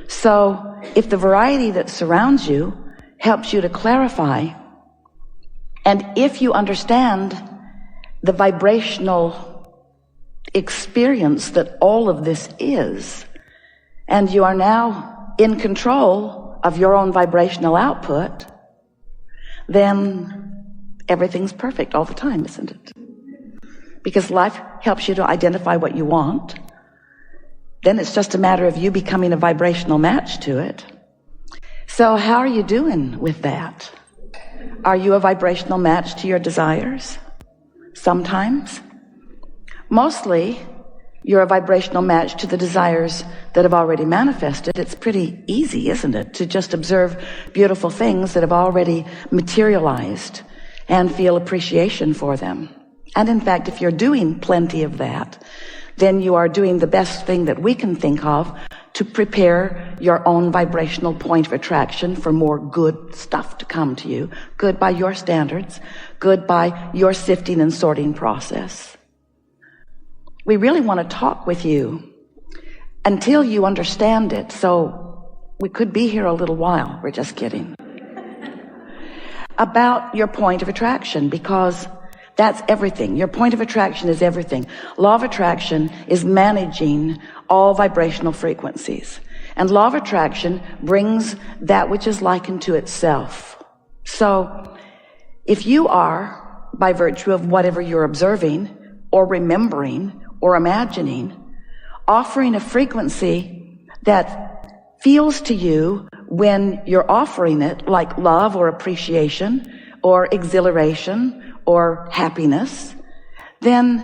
So if the variety that surrounds you helps you to clarify, and if you understand the vibrational experience that all of this is, and you are now in control of your own vibrational output, then everything's perfect all the time, isn't it? Because life helps you to identify what you want. Then it's just a matter of you becoming a vibrational match to it. So how are you doing with that? Are you a vibrational match to your desires? Sometimes. Mostly, you're a vibrational match to the desires that have already manifested. It's pretty easy, isn't it, to just observe beautiful things that have already materialized and feel appreciation for them. And in fact, if you're doing plenty of that, then you are doing the best thing that we can think of to prepare your own vibrational point of attraction for more good stuff to come to you. Good by your standards, good by your sifting and sorting process. We really want to talk with you until you understand it. So we could be here a little while. We're just kidding. About your point of attraction, because that's everything. Your point of attraction is everything. Law of attraction is managing all vibrational frequencies. And law of attraction brings that which is likened to itself. So if you are, by virtue of whatever you're observing or remembering or imagining, offering a frequency that feels to you when you're offering it like love or appreciation or exhilaration or happiness, then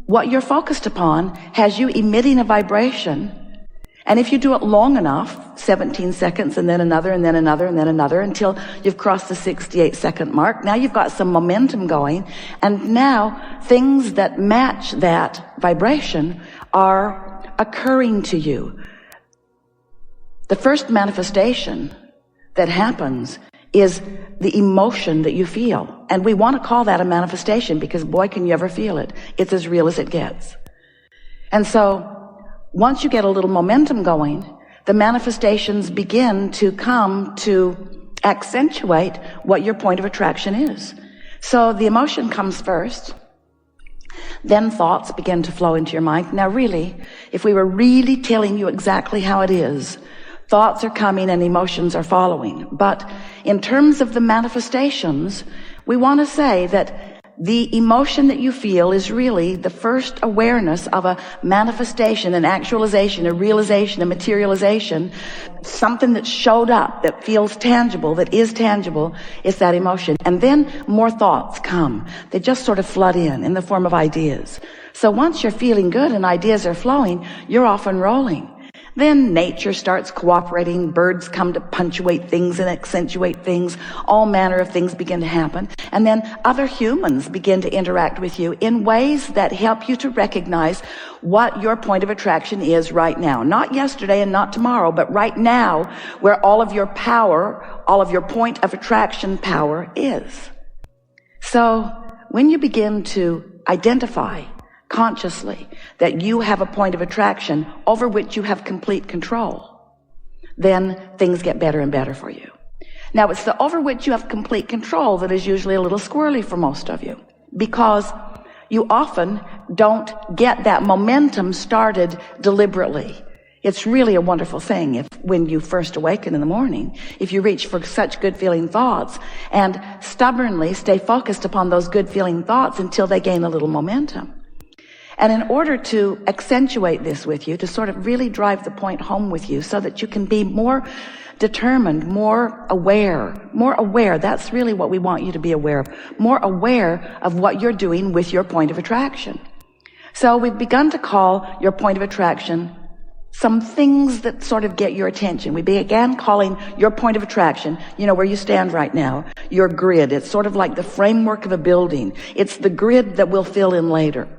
what you're focused upon has you emitting a vibration. And if you do it long enough, 17 seconds and then another and then another and then another until you've crossed the 68-second mark, now you've got some momentum going, and now things that match that vibration are occurring to you. The first manifestation that happens is the emotion that you feel. And we want to call that a manifestation because boy, can you ever feel it. It's as real as it gets. And so once you get a little momentum going, the manifestations begin to come to accentuate what your point of attraction is. So the emotion comes first. Then thoughts begin to flow into your mind. Now really, if we were really telling you exactly how it is, thoughts are coming and emotions are following. But in terms of the manifestations, we want to say that the emotion that you feel is really the first awareness of a manifestation, an actualization, a realization, a materialization, something that showed up, that feels tangible, that is tangible, is that emotion. And then more thoughts come. They just sort of flood in the form of ideas. So once you're feeling good and ideas are flowing, you're off and rolling. Then nature starts cooperating, birds come to punctuate things and accentuate things, all manner of things begin to happen, and then other humans begin to interact with you in ways that help you to recognize what your point of attraction is right now. Not yesterday and not tomorrow, but right now, where all of your power, all of your point of attraction power is. So when you begin to identify consciously that you have a point of attraction over which you have complete control, then things get better and better for you. Now, it's the over which you have complete control that is usually a little squirrely for most of you, because you often don't get that momentum started deliberately. It's really a wonderful thing if, when you first awaken in the morning, if you reach for such good feeling thoughts and stubbornly stay focused upon those good feeling thoughts until they gain a little momentum. And in order to accentuate this with you, to sort of really drive the point home with you so that you can be more determined, more aware, that's really what we want you to be aware of, more aware of what you're doing with your point of attraction. So we've begun to call your point of attraction some things that sort of get your attention. We began calling your point of attraction, where you stand right now, your grid. It's sort of like the framework of a building. It's the grid that we'll fill in later.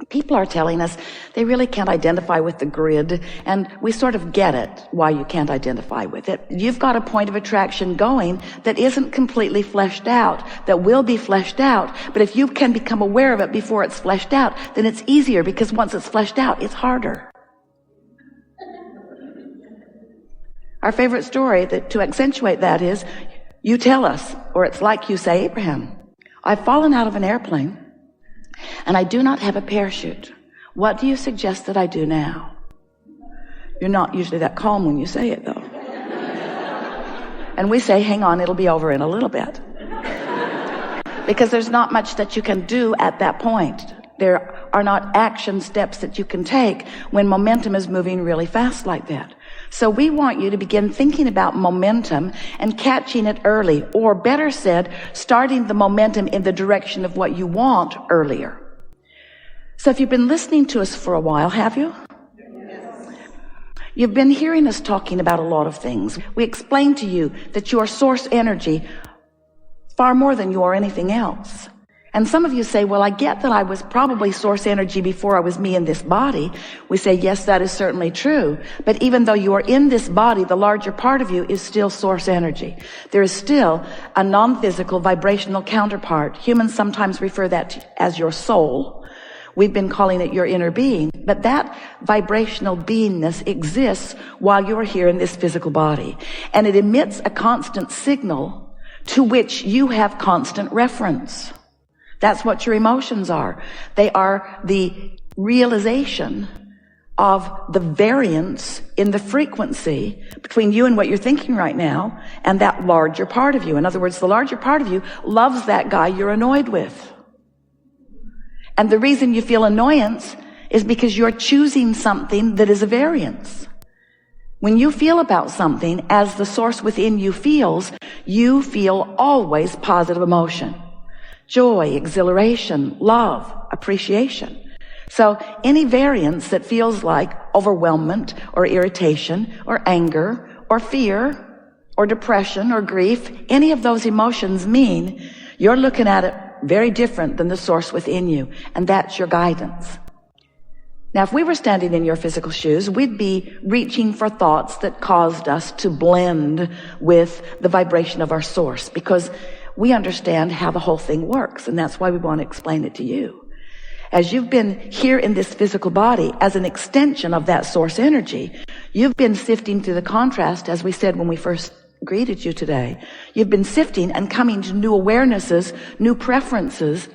People are telling us they really can't identify with the grid, and we sort of get it, why you can't identify with it. You've got a point of attraction going that isn't completely fleshed out, that will be fleshed out, but if you can become aware of it before it's fleshed out, then it's easier, because once it's fleshed out, it's harder. Our favorite story that to accentuate that is, you tell us, or it's like you say, Abraham, I've fallen out of an airplane and I do not have a parachute. What do you suggest that I do now? You're not usually that calm when you say it, though. And we say, hang on, it'll be over in a little bit. Because there's not much that you can do at that point. There are not action steps that you can take when momentum is moving really fast like that. So we want you to begin thinking about momentum and catching it early, or better said, starting the momentum in the direction of what you want earlier. So if you've been listening to us for a while, have you? You've been hearing us talking about a lot of things. We explained to you that you are source energy far more than you are anything else. And some of you say, well, I get that I was probably source energy before I was me in this body. We say, yes, that is certainly true. But even though you are in this body, the larger part of you is still source energy. There is still a non-physical vibrational counterpart. Humans sometimes refer that as your soul. We've been calling it your inner being. But that vibrational beingness exists while you are here in this physical body. And it emits a constant signal to which you have constant reference. That's what your emotions are. They are the realization of the variance in the frequency between you and what you're thinking right now and that larger part of you. In other words, the larger part of you loves that guy you're annoyed with. And the reason you feel annoyance is because you're choosing something that is a variance. When you feel about something as the source within you feel always positive emotion. Joy, exhilaration, love, appreciation. So any variance that feels like overwhelmment or irritation or anger or fear or depression or grief, any of those emotions mean you're looking at it very different than the source within you, and that's your guidance. Now, if we were standing in your physical shoes, we'd be reaching for thoughts that caused us to blend with the vibration of our source, because we understand how the whole thing works, and that's why we want to explain it to you. As you've been here in this physical body as an extension of that source energy, you've been sifting through the contrast, as we said when we first greeted you today. You've been sifting and coming to new awarenesses, new preferences,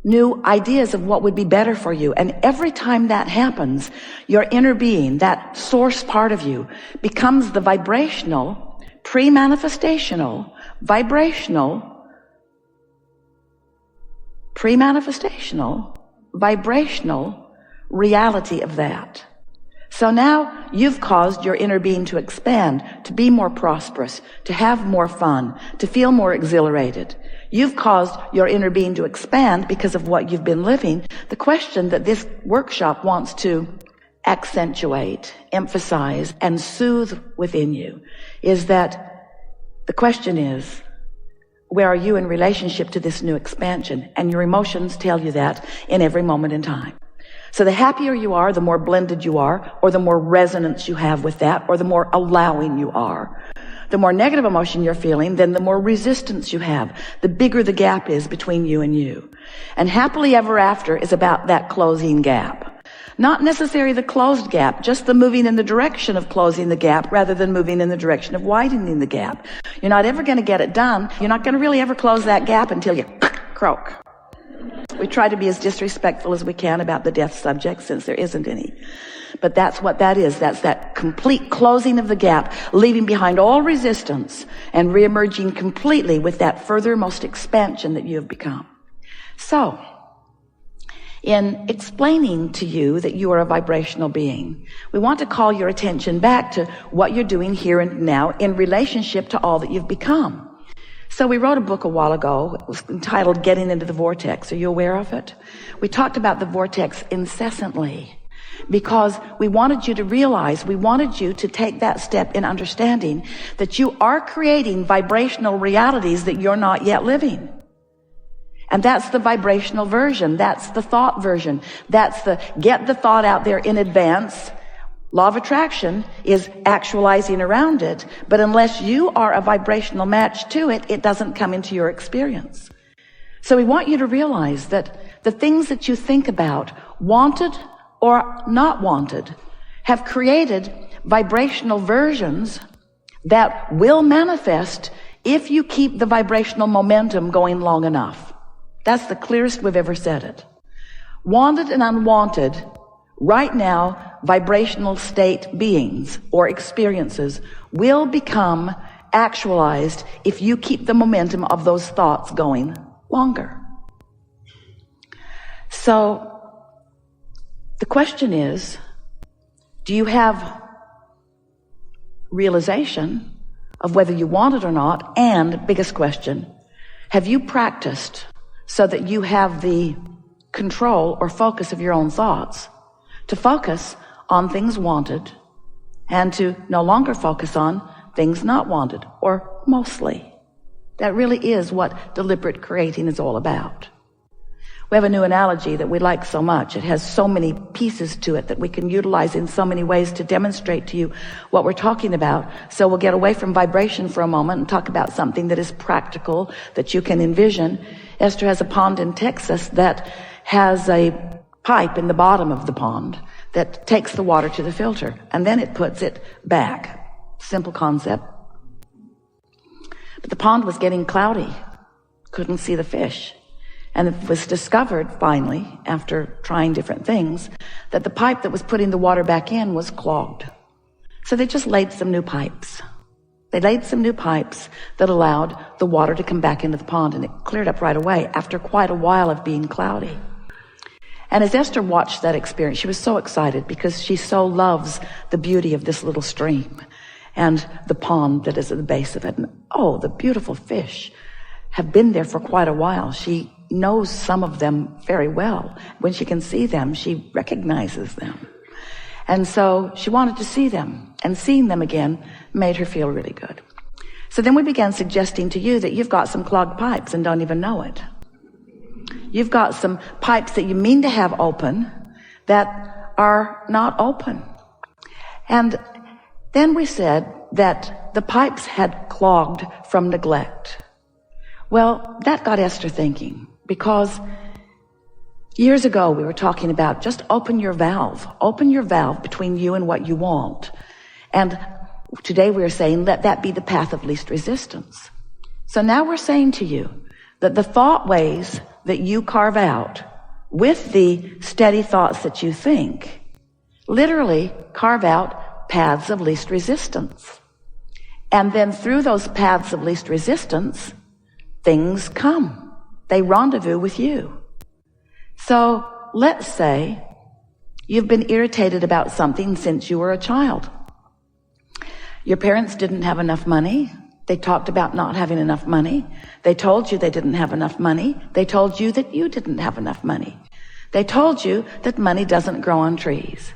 new ideas of what would be better for you. And every time that happens, your inner being, that source part of you, becomes the vibrational, pre-manifestational, vibrational reality of that. So now you've caused your inner being to expand, to be more prosperous, to have more fun, to feel more exhilarated. You've caused your inner being to expand because of what you've been living. The question that this workshop wants to accentuate, emphasize, and soothe within you is that the question is, where are you in relationship to this new expansion? And your emotions tell you that in every moment in time. So the happier you are, the more blended you are, or the more resonance you have with that, or the more allowing you are. The more negative emotion you're feeling, then the more resistance you have. The bigger the gap is between you and you. And happily ever after is about that closing gap. Not necessarily the closed gap, just the moving in the direction of closing the gap rather than moving in the direction of widening the gap. You're not ever going to get it done. You're not going to really ever close that gap until you croak. We try to be as disrespectful as we can about the deaf subject since there isn't any. But that's what that is. That's that complete closing of the gap, leaving behind all resistance and reemerging completely with that furthermost expansion that you have become. So, in explaining to you that you are a vibrational being, we want to call your attention back to what you're doing here and now in relationship to all that you've become. So we wrote a book a while ago. It was entitled Getting into the Vortex. Are you aware of it? We talked about the vortex incessantly because we wanted you to realize, we wanted you to take that step in understanding that you are creating vibrational realities that you're not yet living. And that's the vibrational version. That's the thought version. That's the get the thought out there in advance. Law of attraction is actualizing around it, but unless you are a vibrational match to it, it doesn't come into your experience. So we want you to realize that the things that you think about, wanted or not wanted, have created vibrational versions that will manifest if you keep the vibrational momentum going long enough. That's the clearest we've ever said it. Wanted and unwanted, right now, vibrational state beings or experiences will become actualized if you keep the momentum of those thoughts going longer. So, the question is, do you have realization of whether you want it or not? And, biggest question, have you practiced so that you have the control or focus of your own thoughts to focus on things wanted and to no longer focus on things not wanted, or mostly? That really is what deliberate creating is all about. We have a new analogy that we like so much. It has so many pieces to it that we can utilize in so many ways to demonstrate to you what we're talking about. So we'll get away from vibration for a moment and talk about something that is practical, that you can envision. Esther has a pond in Texas that has a pipe in the bottom of the pond that takes the water to the filter, and then it puts it back. Simple concept. But the pond was getting cloudy. Couldn't see the fish. And it was discovered, finally, after trying different things, that the pipe that was putting the water back in was clogged. So they just laid some new pipes. They laid some new pipes that allowed the water to come back into the pond, and it cleared up right away after quite a while of being cloudy. And as Esther watched that experience, she was so excited because she so loves the beauty of this little stream and the pond that is at the base of it. And oh, the beautiful fish have been there for quite a while. She knows some of them very well. When she can see them, she recognizes them. And so she wanted to see them, and seeing them again made her feel really good. So then we began suggesting to you that you've got some clogged pipes and don't even know it. You've got some pipes that you mean to have open that are not open. And then we said that the pipes had clogged from neglect. Well, that got Esther thinking, because years ago we were talking about just open your valve between you and what you want. And today we are saying let that be the path of least resistance. So now we're saying to you that the thought ways that you carve out with the steady thoughts that you think literally carve out paths of least resistance. And then through those paths of least resistance, things come. They rendezvous with you. So let's say you've been irritated about something since you were a child. Your parents didn't have enough money. They talked about not having enough money. They told you they didn't have enough money. They told you that you didn't have enough money. They told you that money doesn't grow on trees.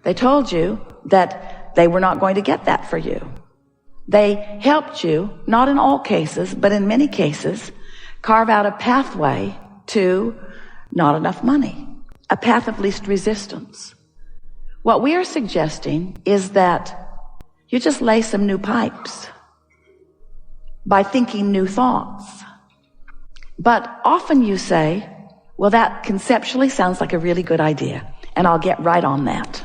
They told you that they were not going to get that for you. They helped you, not in all cases, but in many cases, carve out a pathway to not enough money, a path of least resistance. What we are suggesting is that you just lay some new pipes by thinking new thoughts. But often you say, well, that conceptually sounds like a really good idea, and I'll get right on that.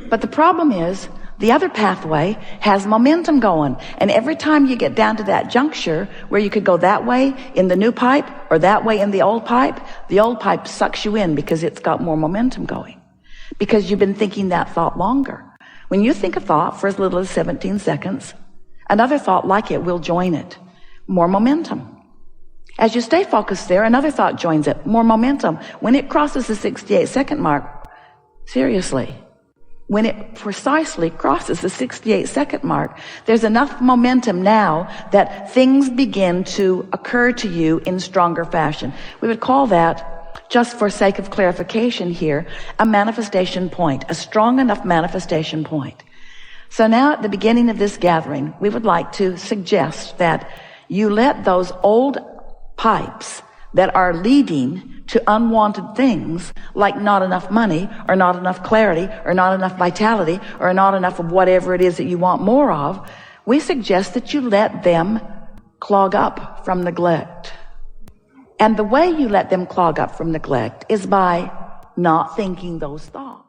But the problem is, the other pathway has momentum going, and every time you get down to that juncture where you could go that way in the new pipe or that way in the old pipe sucks you in because it's got more momentum going, because you've been thinking that thought longer. When you think a thought for as little as 17 seconds, another thought like it will join it. More momentum. As you stay focused there, another thought joins it. More momentum. When it crosses the 68-second mark, seriously, when it precisely crosses the 68-second mark, there's enough momentum now that things begin to occur to you in stronger fashion. We would call that, just for sake of clarification here, a manifestation point, a strong enough manifestation point. So now at the beginning of this gathering, we would like to suggest that you let those old pipes that are leading to unwanted things, like not enough money, or not enough clarity, or not enough vitality, or not enough of whatever it is that you want more of, we suggest that you let them clog up from neglect. And the way you let them clog up from neglect is by not thinking those thoughts.